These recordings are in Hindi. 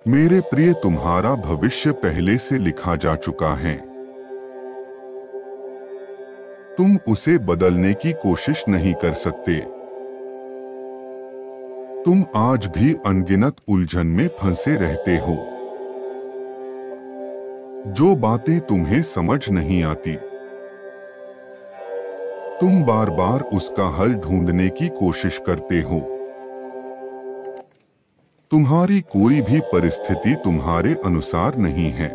मेरे प्रिय, तुम्हारा भविष्य पहले से लिखा जा चुका है। तुम उसे बदलने की कोशिश नहीं कर सकते। तुम आज भी अनगिनत उलझन में फंसे रहते हो। जो बातें तुम्हें समझ नहीं आती, तुम बार बार उसका हल ढूंढने की कोशिश करते हो। तुम्हारी कोई भी परिस्थिति तुम्हारे अनुसार नहीं है,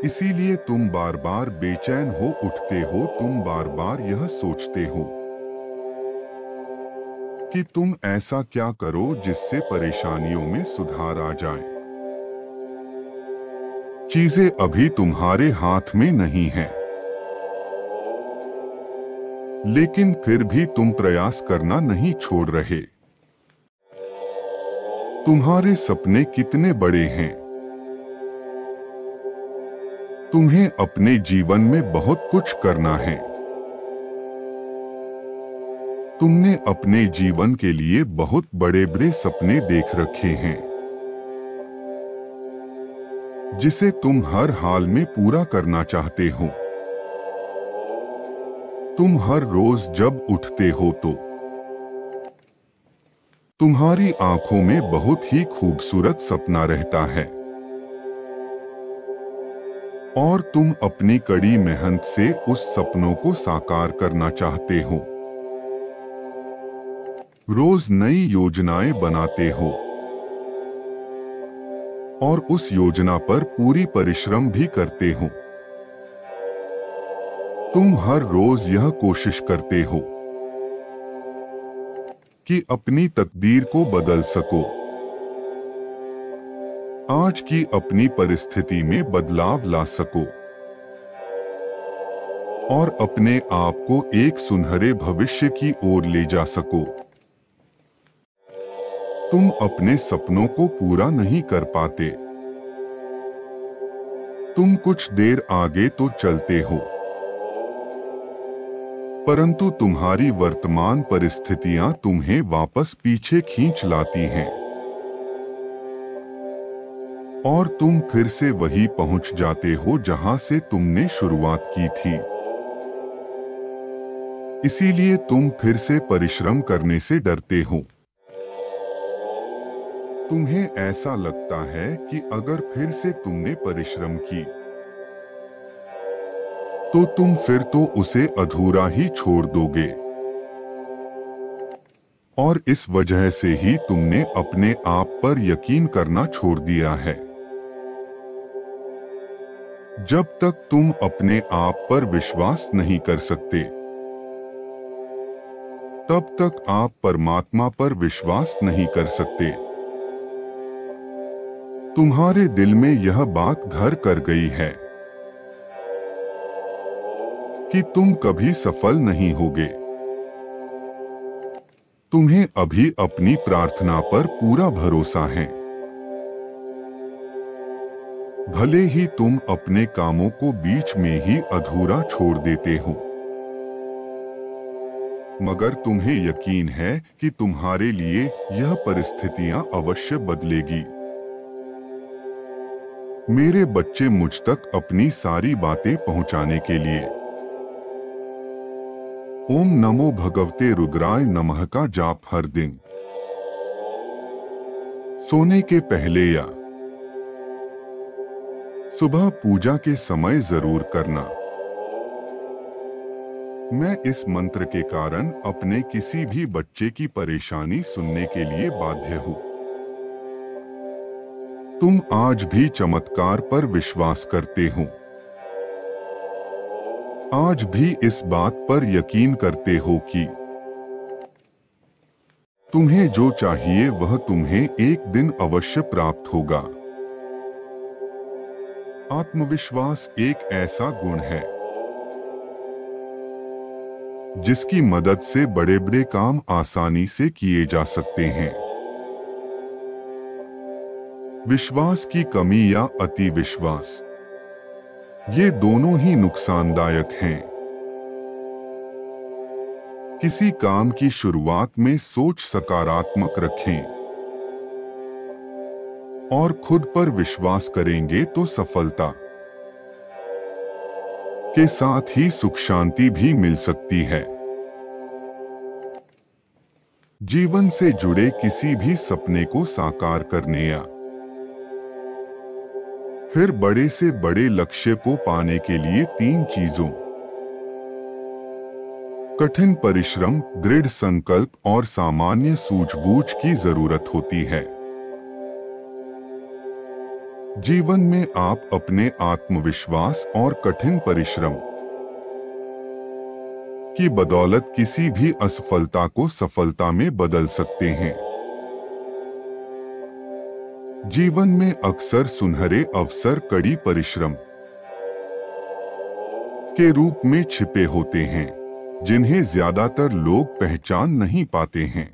इसीलिए तुम बार बार बेचैन हो उठते हो। तुम बार बार यह सोचते हो कि तुम ऐसा क्या करो जिससे परेशानियों में सुधार आ जाए। चीजें अभी तुम्हारे हाथ में नहीं है, लेकिन फिर भी तुम प्रयास करना नहीं छोड़ रहे। तुम्हारे सपने कितने बड़े हैं। तुम्हें अपने जीवन में बहुत कुछ करना है। तुमने अपने जीवन के लिए बहुत बड़े बड़े सपने देख रखे हैं, जिसे तुम हर हाल में पूरा करना चाहते हो। तुम हर रोज जब उठते हो तो तुम्हारी आंखों में बहुत ही खूबसूरत सपना रहता है, और तुम अपनी कड़ी मेहनत से उस सपनों को साकार करना चाहते हो। रोज नई योजनाएं बनाते हो और उस योजना पर पूरी परिश्रम भी करते हो। तुम हर रोज यह कोशिश करते हो कि अपनी तकदीर को बदल सको, आज की अपनी परिस्थिति में बदलाव ला सको और अपने आप को एक सुनहरे भविष्य की ओर ले जा सको। तुम अपने सपनों को पूरा नहीं कर पाते। तुम कुछ देर आगे तो चलते हो, परंतु तुम्हारी वर्तमान परिस्थितियां तुम्हें वापस पीछे खींच लाती हैं और तुम फिर से वहीं पहुंच जाते हो जहां से तुमने शुरुआत की थी। इसीलिए तुम फिर से परिश्रम करने से डरते हो। तुम्हें ऐसा लगता है कि अगर फिर से तुमने परिश्रम की तो तुम फिर तो उसे अधूरा ही छोड़ दोगे, और इस वजह से ही तुमने अपने आप पर यकीन करना छोड़ दिया है। जब तक तुम अपने आप पर विश्वास नहीं कर सकते, तब तक आप परमात्मा पर विश्वास नहीं कर सकते। तुम्हारे दिल में यह बात घर कर गई है कि तुम कभी सफल नहीं होगे। तुम्हें अभी अपनी प्रार्थना पर पूरा भरोसा है। भले ही तुम अपने कामों को बीच में ही अधूरा छोड़ देते हो, मगर तुम्हें यकीन है कि तुम्हारे लिए यह परिस्थितियां अवश्य बदलेगी। मेरे बच्चे, मुझ तक अपनी सारी बातें पहुंचाने के लिए ओम नमो भगवते रुद्राय नमः का जाप हर दिन सोने के पहले या सुबह पूजा के समय जरूर करना। मैं इस मंत्र के कारण अपने किसी भी बच्चे की परेशानी सुनने के लिए बाध्य हूं। तुम आज भी चमत्कार पर विश्वास करते हो, आज भी इस बात पर यकीन करते हो कि तुम्हें जो चाहिए वह तुम्हें एक दिन अवश्य प्राप्त होगा। आत्मविश्वास एक ऐसा गुण है जिसकी मदद से बड़े बड़े काम आसानी से किए जा सकते हैं। विश्वास की कमी या अति विश्वास, ये दोनों ही नुकसानदायक हैं। किसी काम की शुरुआत में सोच सकारात्मक रखें। और खुद पर विश्वास करेंगे तो सफलता के साथ ही सुख शांति भी मिल सकती है। जीवन से जुड़े किसी भी सपने को साकार करने या फिर बड़े से बड़े लक्ष्य को पाने के लिए 3 चीजों कठिन परिश्रम, दृढ़ संकल्प और सामान्य सूझबूझ की जरूरत होती है। जीवन में आप अपने आत्मविश्वास और कठिन परिश्रम की बदौलत किसी भी असफलता को सफलता में बदल सकते हैं। जीवन में अक्सर सुनहरे अवसर कड़ी परिश्रम के रूप में छिपे होते हैं, जिन्हें ज्यादातर लोग पहचान नहीं पाते हैं।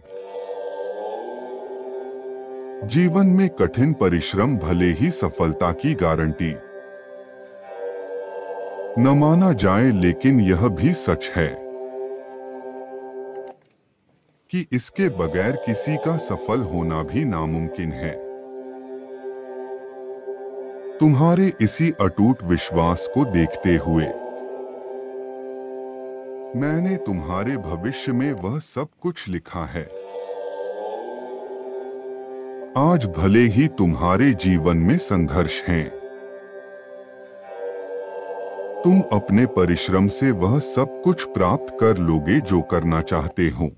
जीवन में कठिन परिश्रम भले ही सफलता की गारंटी न माना जाए, लेकिन यह भी सच है कि इसके बगैर किसी का सफल होना भी नामुमकिन है। तुम्हारे इसी अटूट विश्वास को देखते हुए मैंने तुम्हारे भविष्य में वह सब कुछ लिखा है। आज भले ही तुम्हारे जीवन में संघर्ष हैं, तुम अपने परिश्रम से वह सब कुछ प्राप्त कर लोगे जो करना चाहते हो।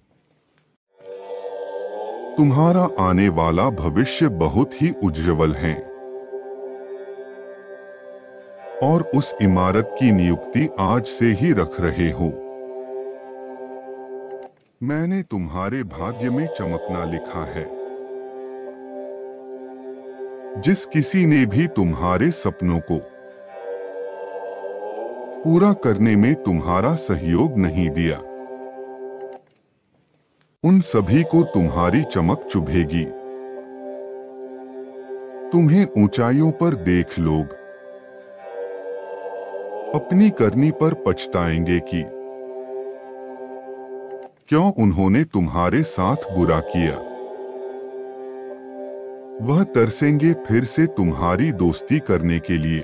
तुम्हारा आने वाला भविष्य बहुत ही उज्ज्वल है और उस इमारत की नियुक्ति आज से ही रख रहे हो। मैंने तुम्हारे भाग्य में चमकना लिखा है। जिस किसी ने भी तुम्हारे सपनों को पूरा करने में तुम्हारा सहयोग नहीं दिया, उन सभी को तुम्हारी चमक चुभेगी। तुम्हें ऊंचाइयों पर देख लोग अपनी करनी पर पछताएंगे कि क्यों उन्होंने तुम्हारे साथ बुरा किया। वह तरसेंगे फिर से तुम्हारी दोस्ती करने के लिए,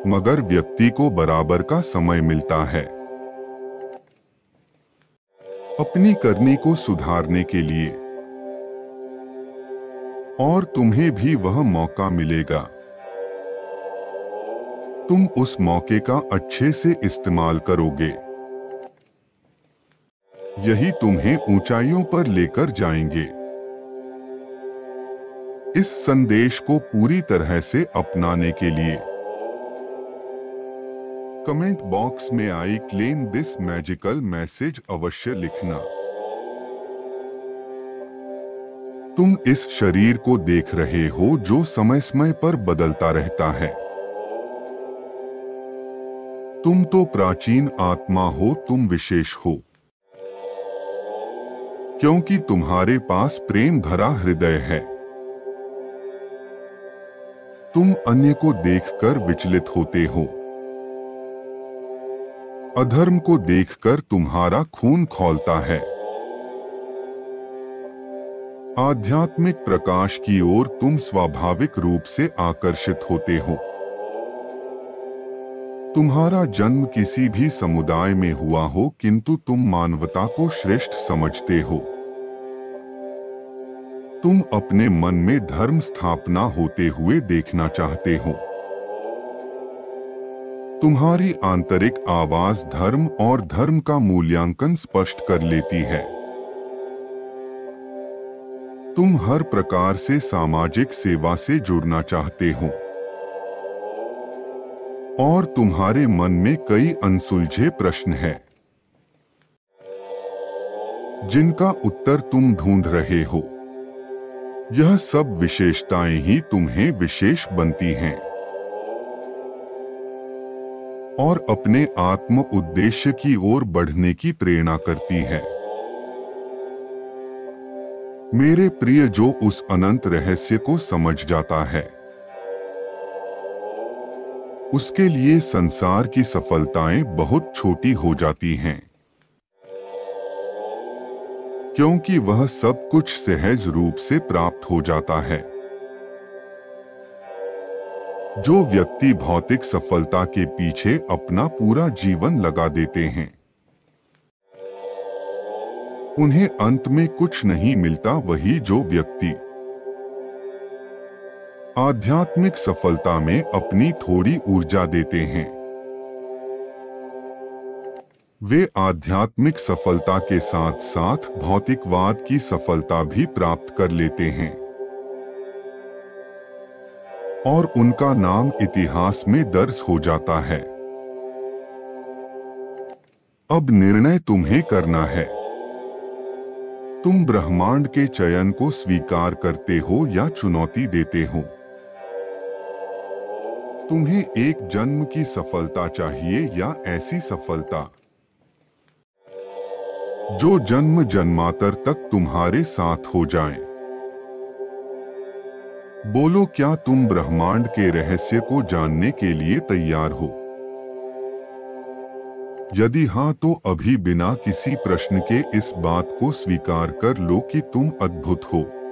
मगर व्यक्ति को बराबर का समय मिलता है अपनी करनी को सुधारने के लिए, और तुम्हें भी वह मौका मिलेगा। तुम उस मौके का अच्छे से इस्तेमाल करोगे। यही तुम्हें ऊंचाइयों पर लेकर जाएंगे। इस संदेश को पूरी तरह से अपनाने के लिए कमेंट बॉक्स में I claim this magical message अवश्य लिखना। तुम इस शरीर को देख रहे हो जो समय समय पर बदलता रहता है। तुम तो प्राचीन आत्मा हो, तुम विशेष हो, क्योंकि तुम्हारे पास प्रेम भरा हृदय है। तुम अन्य को देखकर विचलित होते हो। अधर्म को देखकर तुम्हारा खून खौलता है। आध्यात्मिक प्रकाश की ओर तुम स्वाभाविक रूप से आकर्षित होते हो। तुम्हारा जन्म किसी भी समुदाय में हुआ हो, किंतु तुम मानवता को श्रेष्ठ समझते हो। तुम अपने मन में धर्म स्थापना होते हुए देखना चाहते हो। तुम्हारी आंतरिक आवाज धर्म और धर्म का मूल्यांकन स्पष्ट कर लेती है। तुम हर प्रकार से सामाजिक सेवा से जुड़ना चाहते हो और तुम्हारे मन में कई अनसुलझे प्रश्न हैं, जिनका उत्तर तुम ढूंढ रहे हो। यह सब विशेषताएं ही तुम्हें विशेष बनती हैं और अपने आत्म उद्देश्य की ओर बढ़ने की प्रेरणा करती है। मेरे प्रिय, जो उस अनंत रहस्य को समझ जाता है, उसके लिए संसार की सफलताएं बहुत छोटी हो जाती हैं। क्योंकि वह सब कुछ सहज रूप से प्राप्त हो जाता है। जो व्यक्ति भौतिक सफलता के पीछे अपना पूरा जीवन लगा देते हैं, उन्हें अंत में कुछ नहीं मिलता। वही जो व्यक्ति आध्यात्मिक सफलता में अपनी थोड़ी ऊर्जा देते हैं, वे आध्यात्मिक सफलता के साथ साथ भौतिकवाद की सफलता भी प्राप्त कर लेते हैं और उनका नाम इतिहास में दर्ज हो जाता है। अब निर्णय तुम्हें करना है। तुम ब्रह्मांड के चयन को स्वीकार करते हो या चुनौती देते हो। तुम्हें एक जन्म की सफलता चाहिए या ऐसी सफलता जो जन्म जन्मांतर तक तुम्हारे साथ हो जाए। बोलो, क्या तुम ब्रह्मांड के रहस्य को जानने के लिए तैयार हो? यदि हाँ, तो अभी बिना किसी प्रश्न के इस बात को स्वीकार कर लो कि तुम अद्भुत हो।